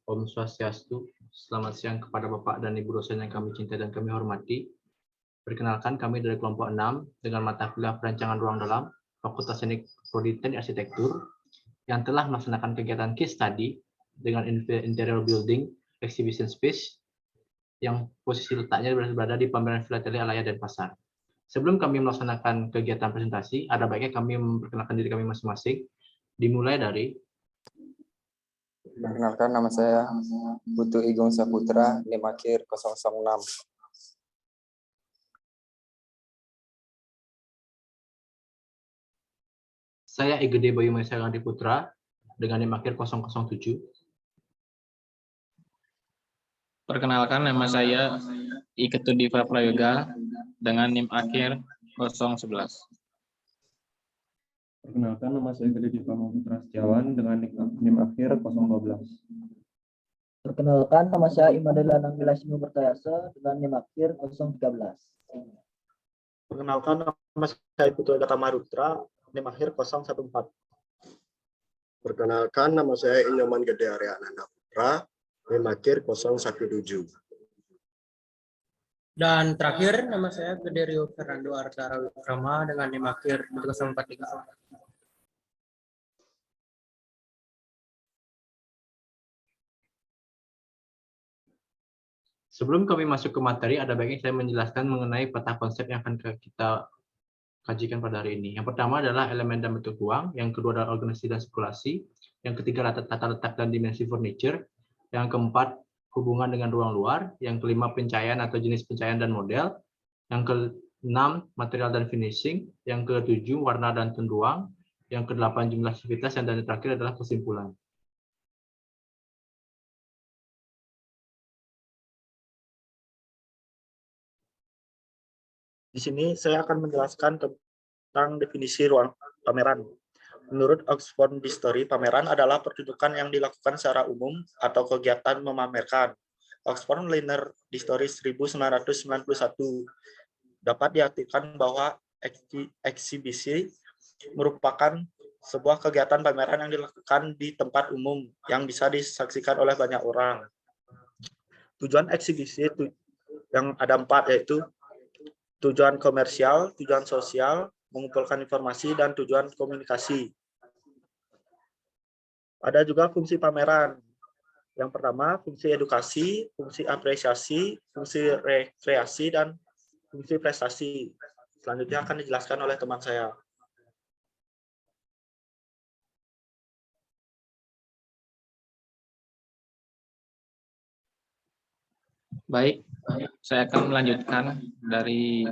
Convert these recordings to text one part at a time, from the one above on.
Om Swastiastu. Selamat siang kepada Bapak dan Ibu dosen yang kami cintai dan kami hormati. Perkenalkan, kami dari kelompok 6 dengan mata kuliah perancangan ruang dalam Fakultas Teknik Prodi Teknik Arsitektur yang telah melaksanakan kegiatan case study dengan interior building exhibition space yang posisi letaknya berada di pameran Filateli Alaya Denpasar. Sebelum kami melaksanakan kegiatan presentasi, ada baiknya kami memperkenalkan diri kami masing-masing. Dimulai dari Perkenalkan, nama saya Putu Igung Saputra, NIM akhir 006. Saya Igede Bayu Maesa Gandhi Putra dengan NIM akhir 007. Perkenalkan, nama saya Iketu Diva Prayoga dengan NIM akhir 011. Perkenalkan, nama saya Gede Diva Putra Setiawan dengan NIM akhir 012. Perkenalkan, nama saya Imadela Nanggila Sinu Bertayasa dengan NIM akhir 013. Perkenalkan, nama saya Putu Gata Marutra, NIM akhir 014. Perkenalkan, nama saya Inyoman Gede Arya Ananda Putra, NIM akhir 017. Dan terakhir, nama saya Gede Rio Fernando Artara Wikrama dengan NIM akhir 043. Sebelum kami masuk ke materi, ada baiknya saya menjelaskan mengenai peta konsep yang akan kita kajikan pada hari ini. Yang pertama adalah elemen dan bentuk ruang, yang kedua adalah organisasi dan sirkulasi, yang ketiga tata letak dan dimensi furniture, yang keempat hubungan dengan ruang luar, yang kelima pencahayaan atau jenis pencahayaan dan model, yang keenam material dan finishing, yang ketujuh warna dan tone ruang, yang kedelapan jumlah aktivitas, dan terakhir adalah kesimpulan. Di sini saya akan menjelaskan tentang definisi ruang pameran. Menurut Oxford Dictionary, pameran adalah pertunjukan yang dilakukan secara umum atau kegiatan memamerkan. Oxford Liner Dictionary 1991 dapat diartikan bahwa eksibisi merupakan sebuah kegiatan pameran yang dilakukan di tempat umum yang bisa disaksikan oleh banyak orang. Tujuan eksibisi itu yang ada 4, yaitu tujuan komersial, tujuan sosial, mengumpulkan informasi, dan tujuan komunikasi. Ada juga fungsi pameran. Yang pertama, fungsi edukasi, fungsi apresiasi, fungsi rekreasi, dan fungsi prestasi. Selanjutnya akan dijelaskan oleh teman saya. Baik, saya akan melanjutkan dari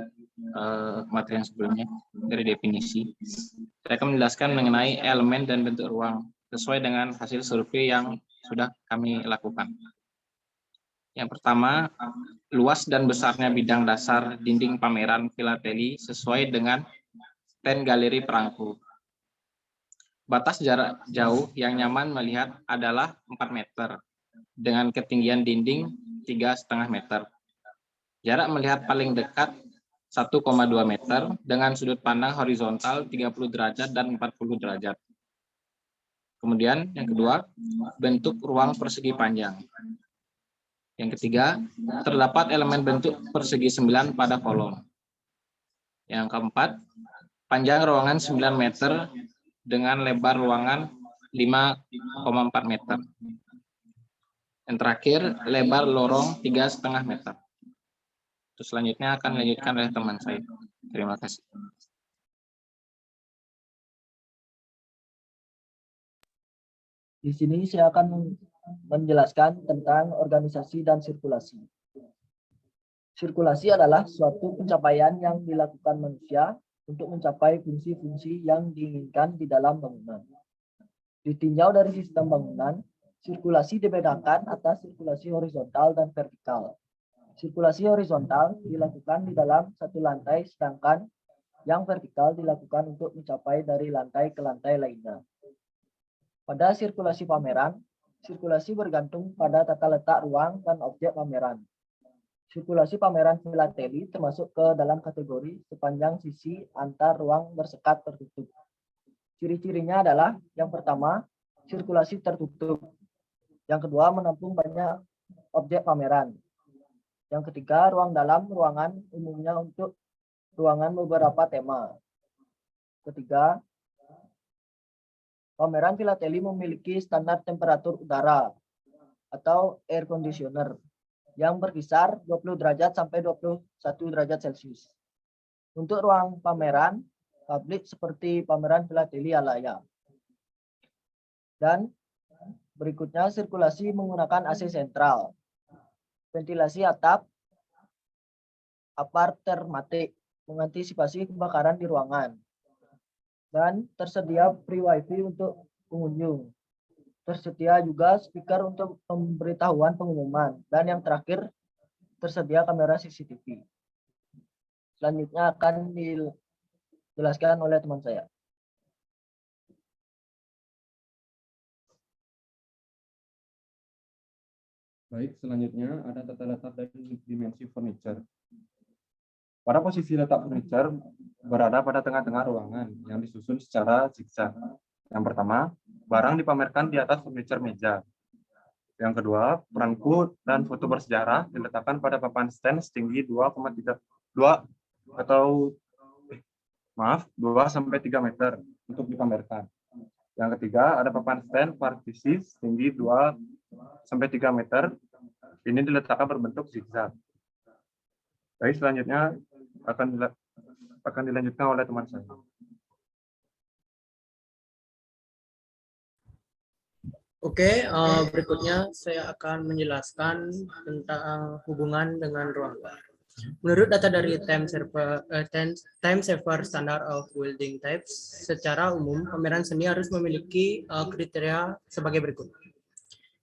materi yang sebelumnya, dari definisi. Saya akan menjelaskan mengenai elemen dan bentuk ruang, sesuai dengan hasil survei yang sudah kami lakukan. Yang pertama, luas dan besarnya bidang dasar dinding pameran Filateli sesuai dengan stand galeri perangko. Batas jarak jauh yang nyaman melihat adalah 4 meter, dengan ketinggian dinding 3,5 meter. Jarak melihat paling dekat 1,2 meter dengan sudut pandang horizontal 30 derajat dan 40 derajat. Kemudian yang kedua, bentuk ruang persegi panjang. Yang ketiga, terdapat elemen bentuk persegi 9 pada kolom. Yang keempat, panjang ruangan 9 meter dengan lebar ruangan 5,4 meter. Yang terakhir, lebar lorong 3,5 meter. Terus selanjutnya akan dilanjutkan oleh teman saya. Terima kasih. Di sini saya akan menjelaskan tentang organisasi dan sirkulasi. Sirkulasi adalah suatu pencapaian yang dilakukan manusia untuk mencapai fungsi-fungsi yang diinginkan di dalam bangunan. Ditinjau dari sistem bangunan, sirkulasi dibedakan atas sirkulasi horizontal dan vertikal. Sirkulasi horizontal dilakukan di dalam satu lantai, sedangkan yang vertikal dilakukan untuk mencapai dari lantai ke lantai lainnya. Pada sirkulasi pameran, sirkulasi bergantung pada tata letak ruang dan objek pameran. Sirkulasi pameran Filateli termasuk ke dalam kategori sepanjang sisi antar ruang bersekat tertutup. Ciri-cirinya adalah yang pertama, sirkulasi tertutup. Yang kedua, menampung banyak objek pameran. Yang ketiga, ruang dalam ruangan umumnya untuk ruangan beberapa tema. Ketiga, pameran filateli memiliki standar temperatur udara atau air conditioner yang berkisar 20 derajat sampai 21 derajat Celcius. Untuk ruang pameran publik seperti pameran filateli Alaya. Dan berikutnya sirkulasi menggunakan AC sentral, ventilasi atap, apartermatik, mengantisipasi kebakaran di ruangan. Dan tersedia free wifi untuk pengunjung. Tersedia juga speaker untuk pemberitahuan pengumuman. Dan yang terakhir, tersedia kamera CCTV. Selanjutnya akan dijelaskan oleh teman saya. Baik, selanjutnya ada tata letak dan dimensi furniture. Pada posisi letak furniture berada pada tengah-tengah ruangan yang disusun secara zigzag. Yang pertama, barang dipamerkan di atas furniture meja. Yang kedua, perangko dan foto bersejarah diletakkan pada papan stand setinggi 2 sampai 3 meter untuk dipamerkan. Yang ketiga, ada papan stand partisi setinggi 2 sampai 3 meter. Ini diletakkan berbentuk zigzag. Baik, selanjutnya akan dilanjutkan oleh teman saya. Oke, berikutnya saya akan menjelaskan tentang hubungan dengan ruang luar. Menurut data dari Time Saver Standard of Building Types, secara umum pameran seni harus memiliki kriteria sebagai berikut.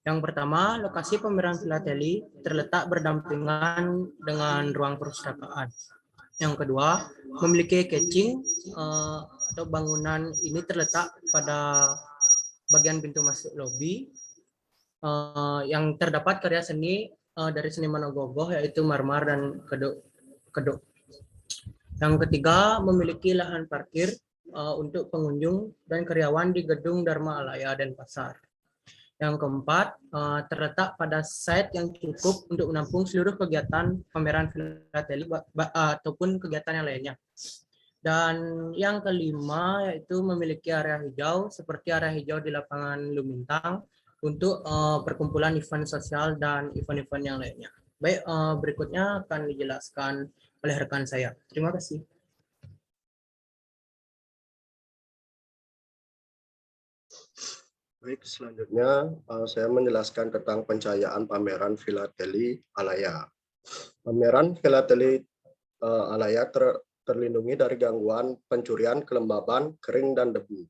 Yang pertama, lokasi pameran filateli terletak berdampingan dengan ruang perpustakaan. Yang kedua, memiliki catching atau bangunan ini terletak pada bagian pintu masuk lobi yang terdapat karya seni dari seniman Ogoh-Ogoh yaitu marmer dan kedok. Yang ketiga, memiliki lahan parkir untuk pengunjung dan karyawan di gedung Dharma Alaya dan Pasar. Yang keempat, terletak pada site yang cukup untuk menampung seluruh kegiatan pameran filateli ataupun kegiatan yang lainnya. Dan yang kelima yaitu memiliki area hijau seperti area hijau di lapangan Lumintang untuk perkumpulan event sosial dan event-event yang lainnya. Baik, berikutnya akan dijelaskan oleh rekan saya. Terima kasih. Baik, selanjutnya saya menjelaskan tentang pencahayaan pameran filateli Alaya. Pameran filateli Alaya terlindungi dari gangguan pencurian, kelembaban, kering, dan debu.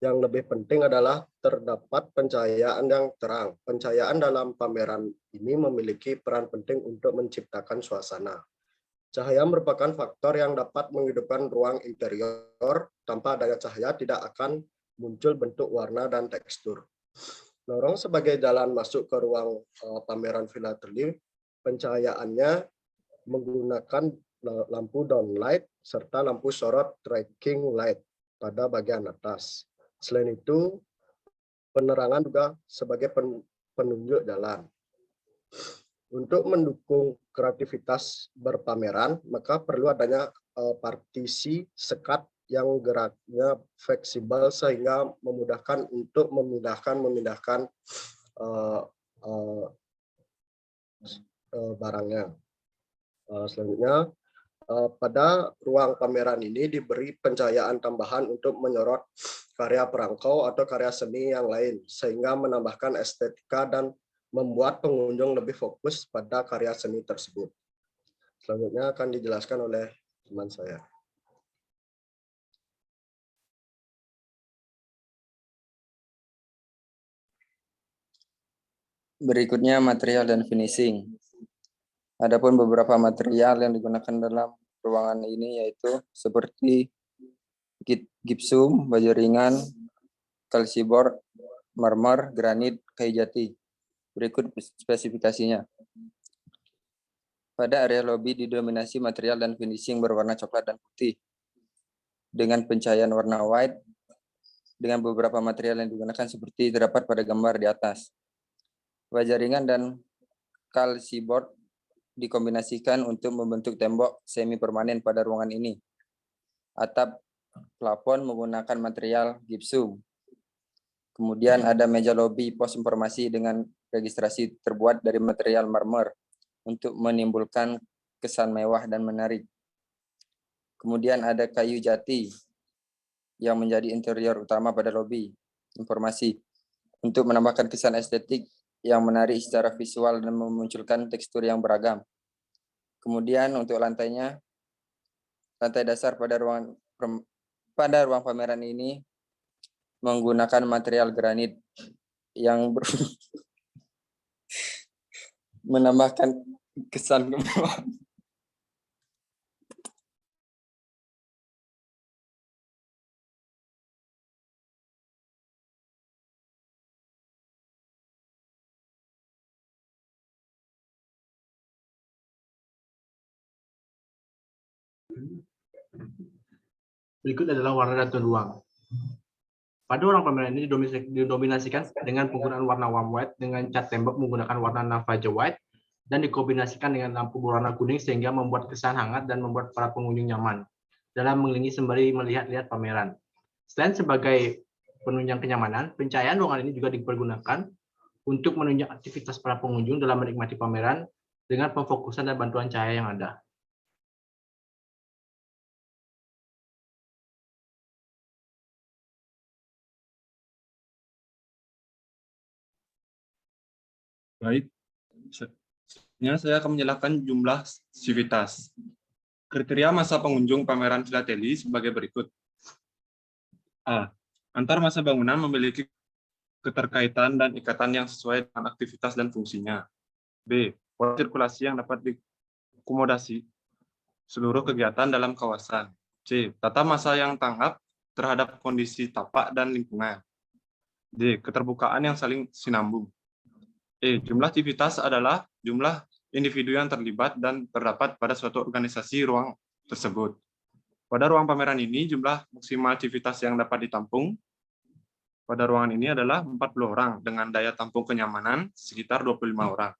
Yang lebih penting adalah terdapat pencahayaan yang terang. Pencahayaan dalam pameran ini memiliki peran penting untuk menciptakan suasana. Cahaya merupakan faktor yang dapat menghidupkan ruang interior. Tanpa adanya cahaya tidak akan muncul bentuk, warna, dan tekstur. Lorong sebagai jalan masuk ke ruang pameran filateli, pencahayaannya menggunakan lampu downlight serta lampu sorot tracking light pada bagian atas. Selain itu, penerangan juga sebagai penunjuk jalan. Untuk mendukung kreativitas berpameran, maka perlu adanya partisi sekat yang geraknya fleksibel sehingga memudahkan untuk memindahkan barangnya. Selanjutnya, pada ruang pameran ini diberi pencahayaan tambahan untuk menyorot karya perangko atau karya seni yang lain, sehingga menambahkan estetika dan membuat pengunjung lebih fokus pada karya seni tersebut. Selanjutnya akan dijelaskan oleh teman saya. Berikutnya material dan finishing. Adapun beberapa material yang digunakan dalam ruangan ini yaitu seperti gipsum, baja ringan, kalsibor, marmer, granit, kayu jati. Berikut spesifikasinya. Pada area lobi didominasi material dan finishing berwarna coklat dan putih dengan pencahayaan warna white dengan beberapa material yang digunakan seperti terdapat pada gambar di atas. Baja ringan dan kalsiboard dikombinasikan untuk membentuk tembok semi permanen pada ruangan ini. Atap plafon menggunakan material gipsum. Kemudian ada meja lobi pos informasi dengan registrasi terbuat dari material marmer untuk menimbulkan kesan mewah dan menarik. Kemudian ada kayu jati yang menjadi interior utama pada lobi informasi untuk menambahkan kesan estetik yang menarik secara visual dan memunculkan tekstur yang beragam. Kemudian untuk lantainya, lantai dasar pada ruang pameran ini menggunakan material granit yang menambahkan kesan kemewahan. Berikut adalah warna dan tone ruang. Pada ruang pameran ini didominasikan dengan penggunaan warna warm white dengan cat tembok menggunakan warna Navajo white dan dikombinasikan dengan lampu berwarna kuning sehingga membuat kesan hangat dan membuat para pengunjung nyaman dalam mengelilingi sembari melihat-lihat pameran. Selain sebagai penunjang kenyamanan, pencahayaan ruangan ini juga dipergunakan untuk menunjang aktivitas para pengunjung dalam menikmati pameran dengan pemfokusan dan bantuan cahaya yang ada. Baik, selanjutnya saya akan menjelaskan jumlah sivitas. Kriteria masa pengunjung pameran filateli sebagai berikut. A. Antar masa bangunan memiliki keterkaitan dan ikatan yang sesuai dengan aktivitas dan fungsinya. B. Pola sirkulasi yang dapat diakomodasi seluruh kegiatan dalam kawasan. C. Tata masa yang tanggap terhadap kondisi tapak dan lingkungan. D. Keterbukaan yang saling sinambung. E. Jumlah aktivitas adalah jumlah individu yang terlibat dan terdapat pada suatu organisasi ruang tersebut. Pada ruang pameran ini, jumlah maksimal aktivitas yang dapat ditampung pada ruangan ini adalah 40 orang dengan daya tampung kenyamanan sekitar 25 orang.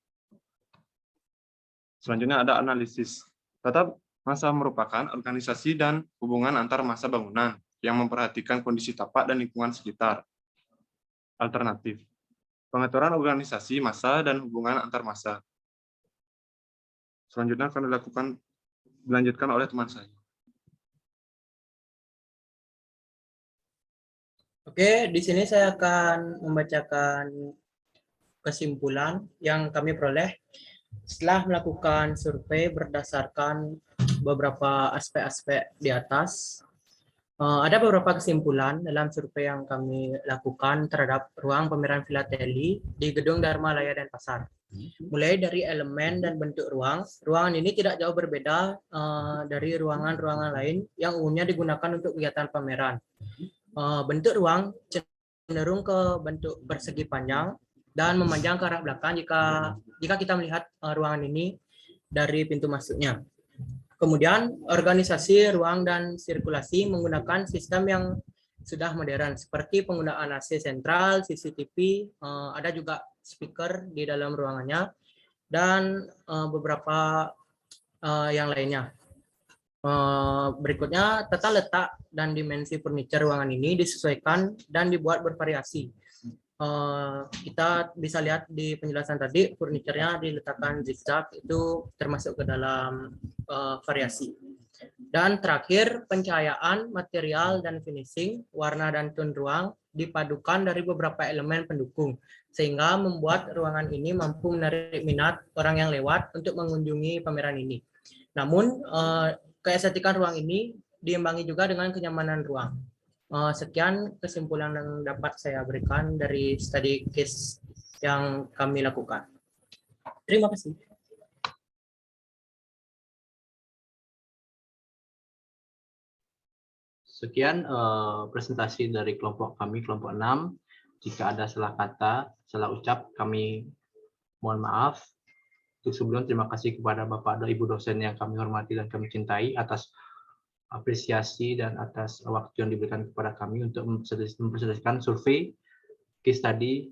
Selanjutnya ada analisis. Tata masa merupakan organisasi dan hubungan antar masa bangunan yang memperhatikan kondisi tapak dan lingkungan sekitar. Alternatif. Pengaturan organisasi massa dan hubungan antar massa. Selanjutnya akan dilanjutkan oleh teman saya. Oke, di sini saya akan membacakan kesimpulan yang kami peroleh setelah melakukan survei berdasarkan beberapa aspek-aspek di atas. Ada beberapa kesimpulan dalam survei yang kami lakukan terhadap ruang pameran filateli di Gedung Dharma Laya Denpasar. Mulai dari elemen dan bentuk ruangan ini tidak jauh berbeda dari ruangan-ruangan lain yang umumnya digunakan untuk kegiatan pameran. Bentuk ruang cenderung ke bentuk persegi panjang dan memanjang ke arah belakang jika kita melihat ruangan ini dari pintu masuknya. Kemudian organisasi ruang dan sirkulasi menggunakan sistem yang sudah modern seperti penggunaan AC sentral, CCTV, ada juga speaker di dalam ruangannya dan beberapa yang lainnya. Berikutnya, tata letak dan dimensi furniture ruangan ini disesuaikan dan dibuat bervariasi. Kita bisa lihat di penjelasan tadi, furniturnya diletakkan zigzag, itu termasuk ke dalam variasi. Dan terakhir, pencahayaan, material, dan finishing, warna dan tone ruang dipadukan dari beberapa elemen pendukung, sehingga membuat ruangan ini mampu menarik minat orang yang lewat untuk mengunjungi pameran ini. Namun, keestetikan ruang ini diimbangi juga dengan kenyamanan ruang. Sekian kesimpulan yang dapat saya berikan dari study case yang kami lakukan. Terima kasih. Sekian presentasi dari kelompok kami, kelompok 6. Jika ada salah kata, salah ucap, kami mohon maaf. Untuk sebelum, terima kasih kepada Bapak dan Ibu dosen yang kami hormati dan kami cintai atas apresiasi dan atas waktu yang diberikan kepada kami untuk mempresentasikan survei case study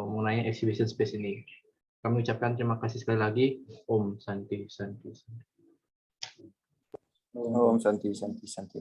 mengenai exhibition space ini. Kami ucapkan terima kasih sekali lagi. Om Santi Santi. Santi. Om Santi Santi Santi.